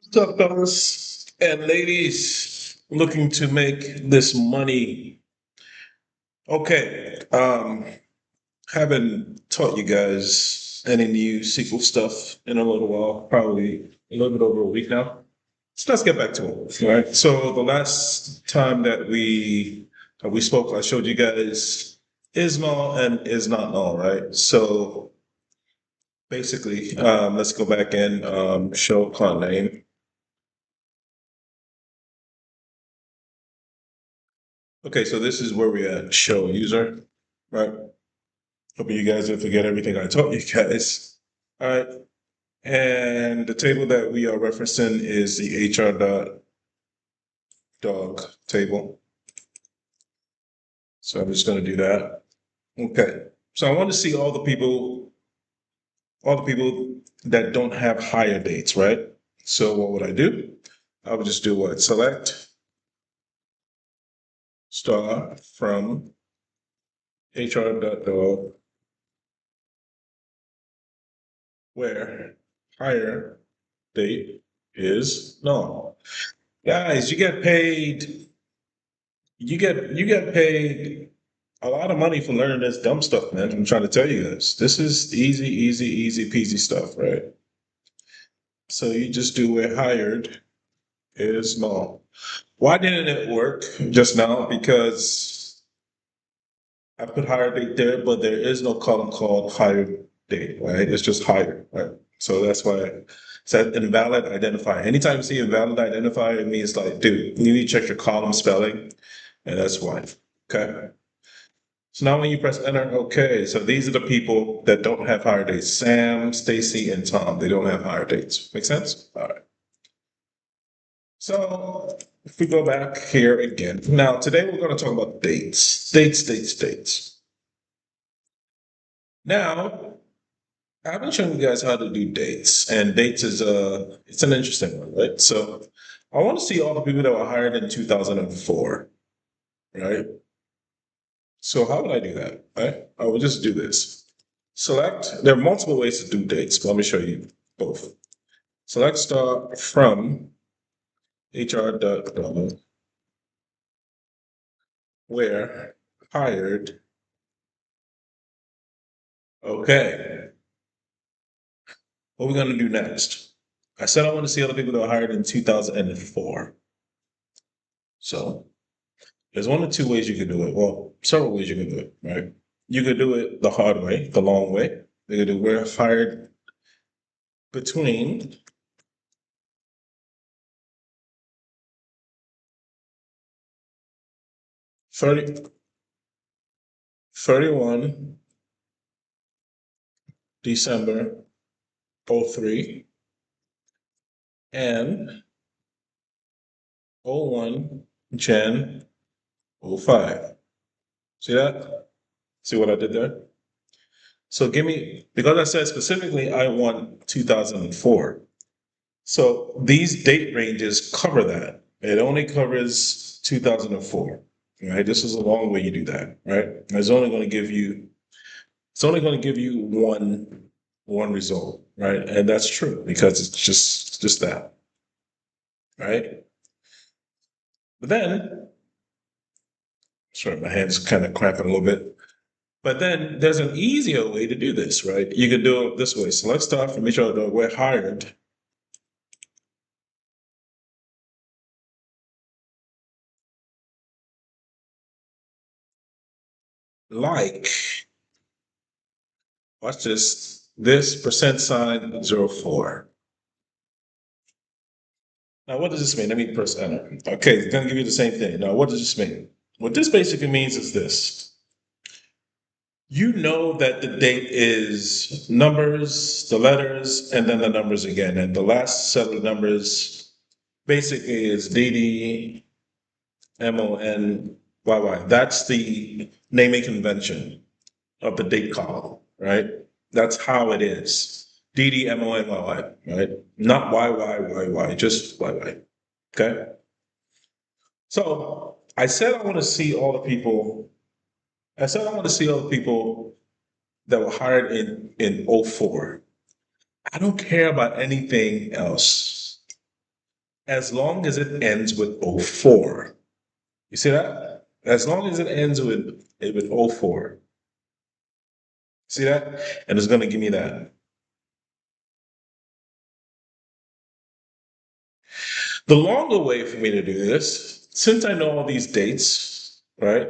What's up, fellas and ladies looking to make this money? Okay, haven't taught you guys any new SQL stuff in a little while, probably a little bit over a week now. So let's get back to it. All right. So the last time that we spoke, I showed you guys is null and is not null, right? So basically, let's go back and show client name. Okay, so this is where we at show user, right? Hope you guys didn't forget everything I taught you guys. All right. And the table that we are referencing is the HR.dog table. So I'm just going to do that. Okay. So I want to see all the people that don't have hire dates, right? So what would I do? I would just do what? Select star from HR.dog where hire date is null. Guys, you get paid a lot of money for learning this dumb stuff, man. I'm trying to tell you this. This is easy, easy, easy peasy stuff, right? So you just do where hired is null. Why didn't it work just now? Because I put hire date there, but there is no column called hire date, right? It's just hire, right? So that's why it said invalid identifier. Anytime you see invalid identifier, it means like, dude, you need to check your column spelling, and that's why. Okay. So now when you press enter, okay, so these are the people that don't have hire dates. Sam, Stacy, and Tom, they don't have hire dates. Make sense? All right. So if we go back here again, now today we're going to talk about dates. Dates. Now, I've been showing you guys how to do dates, and dates is it's an interesting one, right? So I want to see all the people that were hired in 2004, right? So how would I do that? Right? I would just do this. Select, there are multiple ways to do dates, but let me show you both. Select star from HR.dog where hired. Okay. What are we going to do next? I said I want to see other people that were hired in 2004. So there's one or two ways you could do it. Well, several ways you can do it, right? You could do it the hard way, the long way. You could do we're hired between 30, 31 December 03 and 01 Jan 05. See that? See what I did there? So give me, because I said specifically I want 2004. So these date ranges cover that. It only covers 2004. Right? This is a long way you do that, right? It's only going to give you one result, right? And that's true because it's just that, right? But then, sorry, my hand's kind of cramping a little bit. But then there's an easier way to do this, right? You can do it this way. So let's start from each other. We're hired. Like, watch this percent sign 04. Now, what does this mean? Let me press enter. Okay, it's going to give you the same thing. Now, what does this mean? What this basically means is this. You know that the date is numbers, the letters, and then the numbers again. And the last set of numbers basically is DDMONYY. That's the naming convention of the date column, right? That's how it is. DDMONYY, right? Not YYYY, just YY. Okay. So I said I want to see all the people. I said I want to see all the people that were hired in '04. I don't care about anything else. as long as it ends with '04. You see that? As long as it ends with '04. See that? And it's going to give me that. The longer way for me to do this, since I know all these dates, right?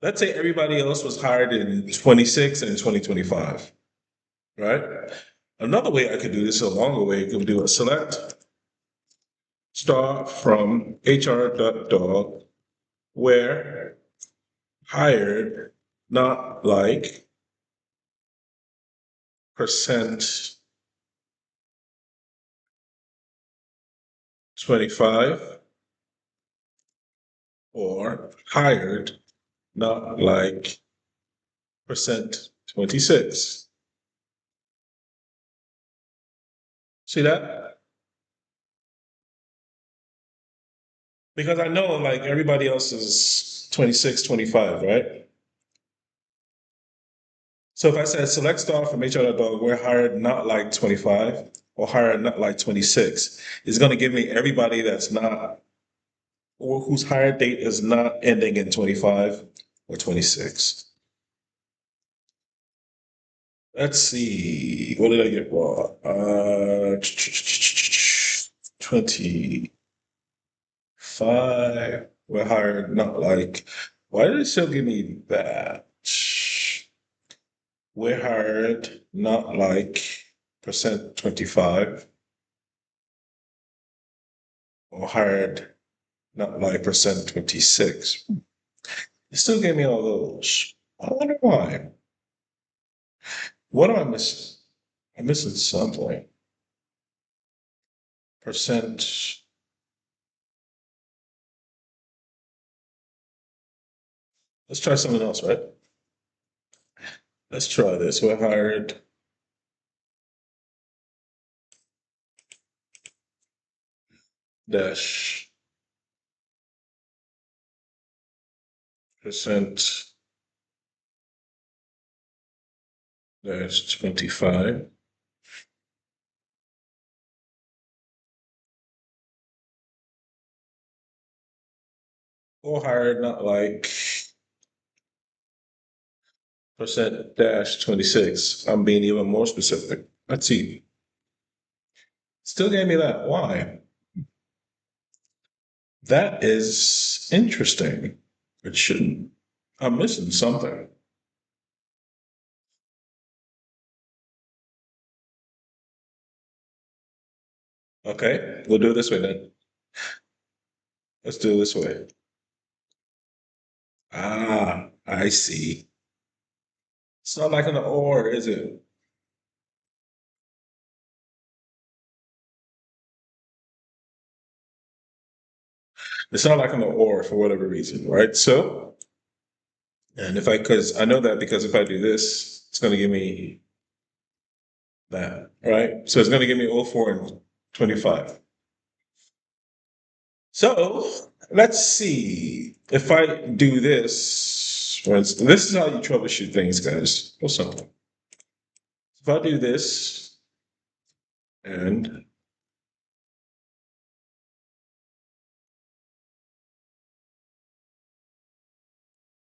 Let's say everybody else was hired in 26 and 2025, right? Another way I could do this, a longer way, I could do a select star from HR.dog where hired, not like percent 25 or hired, not like percent 26. See that? Because I know like everybody else is 26, 25, right? So if I said select star from HR.dog, we're hired not like 25 or hired not like 26, it's going to give me everybody that's not, or whose hired date is not ending in 25 or 26. Let's see. What did I get wrong? 25. We're hired not like. Why did it still give me that? We're hired not like percent 25 or hired not like percent 26. It still gave me all those. I wonder why. What am I missing? I'm missing something. Percent. Let's try something else, right? Let's try this. We're hired dash percent dash 25. Or hired not like percent dash 26. I'm being even more specific. Let's see. Still gave me that. Why? That is interesting. It shouldn't. I'm missing something. Okay, we'll do it this way then. Let's do it this way. Ah, I see. It's not like an or, is it? It's not like an or for whatever reason, right? So, and if I, because I know that because if I do this, it's going to give me that, right? So it's going to give me '04 and 25. So let's see if I do this. For instance, this is how you troubleshoot things, guys. Or something. If I do this and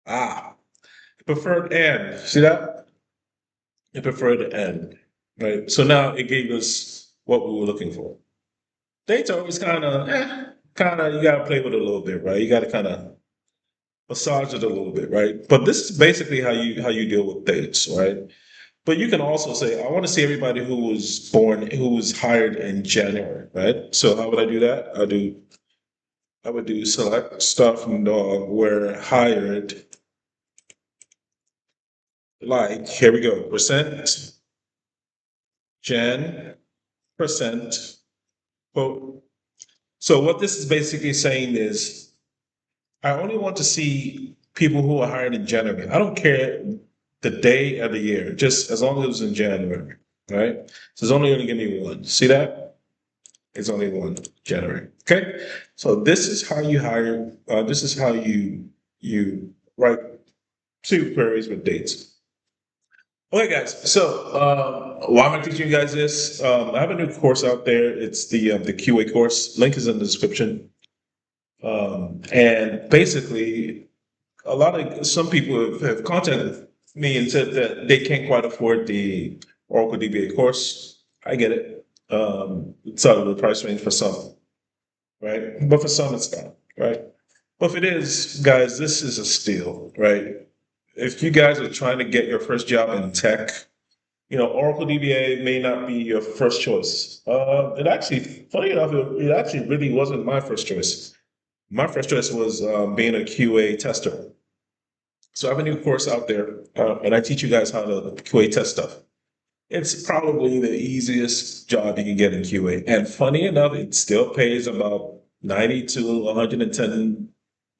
ah, preferred end. See that? It preferred end. Right. So now it gave us what we were looking for. Data always kind of you gotta play with it a little bit, right? You gotta kind of massage it a little bit, right? But this is basically how you deal with dates, right? But you can also say, I want to see everybody who was born, who was hired in January, right? So how would I do that? I would do select star from dog where hired, like, here we go, percent, Jan, percent, quote. So what this is basically saying is, I only want to see people who are hired in January. I don't care the day of the year, just as long as it was in January, right? So it's only going to give me one. See that? It's only one January. Okay. So this is how you hire. This is how you write SQL queries with dates. Okay, guys. So, why am I teaching you guys this? I have a new course out there. It's the QA course. Link is in the description. And basically, a lot of some people have contacted me and said that they can't quite afford the Oracle DBA course. I get it. It's out of the price range for some, right? But for some, it's not, right? But if it is, guys, this is a steal, right? If you guys are trying to get your first job in tech, Oracle DBA may not be your first choice. It actually, funny enough, it actually really wasn't my first choice. My first choice was being a QA tester. So I have a new course out there, and I teach you guys how to QA test stuff. It's probably the easiest job you can get in QA. And funny enough, it still pays about 90 to 110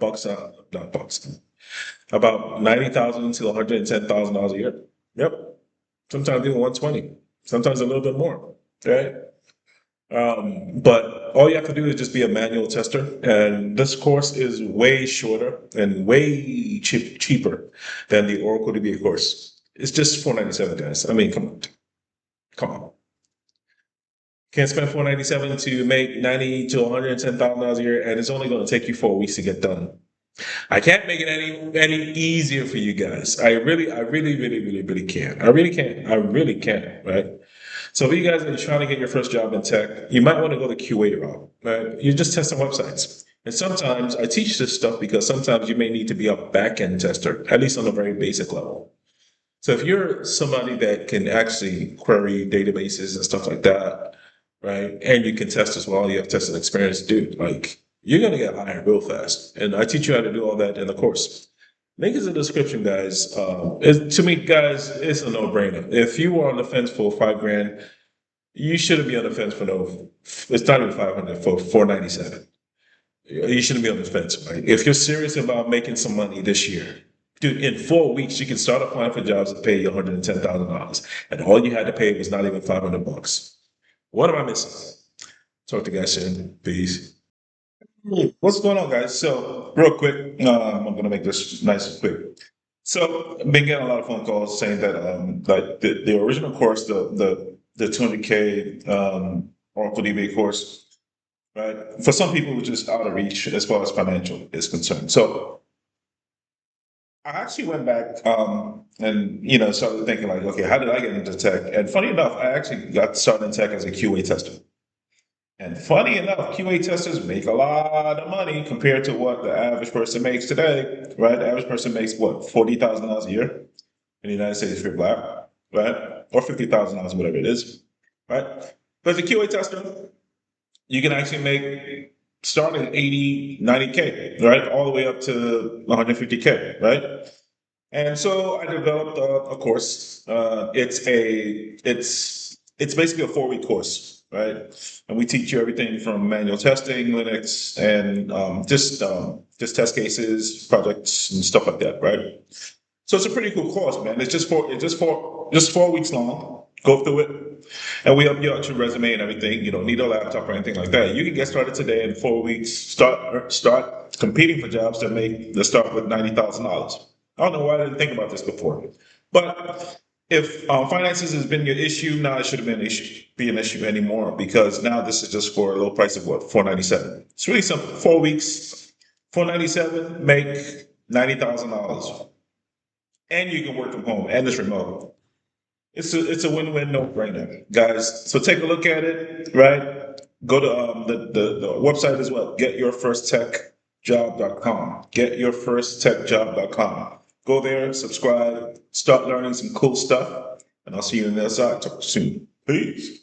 bucks, not bucks, about 90,000 to $110,000 a year. Yep. Sometimes even 120, sometimes a little bit more, right? But all you have to do is just be a manual tester, and this course is way shorter and way cheaper than the Oracle DBA course. It's just $497, guys. I mean, come on. Can't spend $497 to make 90 to $110,000 a year, and it's only going to take you 4 weeks to get done. I can't make it any easier for you guys. I really can't. I really can't. I really can't. Right. So if you guys are trying to get your first job in tech, you might want to go the QA route. Right? You're just testing websites. And sometimes I teach this stuff because sometimes you may need to be a back-end tester, at least on a very basic level. So if you're somebody that can actually query databases and stuff like that, right, and you can test as well, you have testing experience, dude, like you're gonna get hired real fast. And I teach you how to do all that in the course. Link is in the description, guys. To me, guys, it's a no-brainer. If you were on the fence for 5 grand, you shouldn't be on the fence for no. It's not even 500 for 497. You shouldn't be on the fence, right? If you're serious about making some money this year, dude, in 4 weeks you can start applying for jobs that pay you $110,000, and all you had to pay was not even 500 bucks. What am I missing? Talk to you guys soon. Peace. What's going on, guys? So, real quick, I'm gonna make this nice and quick. So, I've been getting a lot of phone calls saying that like the original course, the 200K Oracle DBA course, right? For some people, it was just out of reach as far as financial is concerned. So, I actually went back and started thinking like, okay, how did I get into tech? And funny enough, I actually got started in tech as a QA tester. And funny enough, QA testers make a lot of money compared to what the average person makes today, right? The average person makes what, $40,000 a year in the United States if you're black, right? Or $50,000, whatever it is, right? But as a QA tester, you can actually make starting at 80, 90K, right? All the way up to 150K, right? And so I developed a course. It's basically a 4 week course, right? And we teach you everything from manual testing, Linux, and just test cases, projects, and stuff like that, right? So it's a pretty cool course, man. It's just 4 weeks long. Go through it, and we help you out your resume and everything. You don't need a laptop or anything like that. You can get started today in 4 weeks. Start competing for jobs that start with $90,000. I don't know why I didn't think about this before, but if finances has been your issue, now it shouldn't be an issue anymore because now this is just for a low price of what, $497. It's really simple. 4 weeks, $497, make $90,000, and you can work from home and it's remote. It's a win-win, no-brainer, guys. So take a look at it, right? Go to the website as well. Getyourfirsttechjob.com. Getyourfirsttechjob.com. Go there, subscribe, start learning some cool stuff, and I'll see you on the other side. Talk soon. Peace.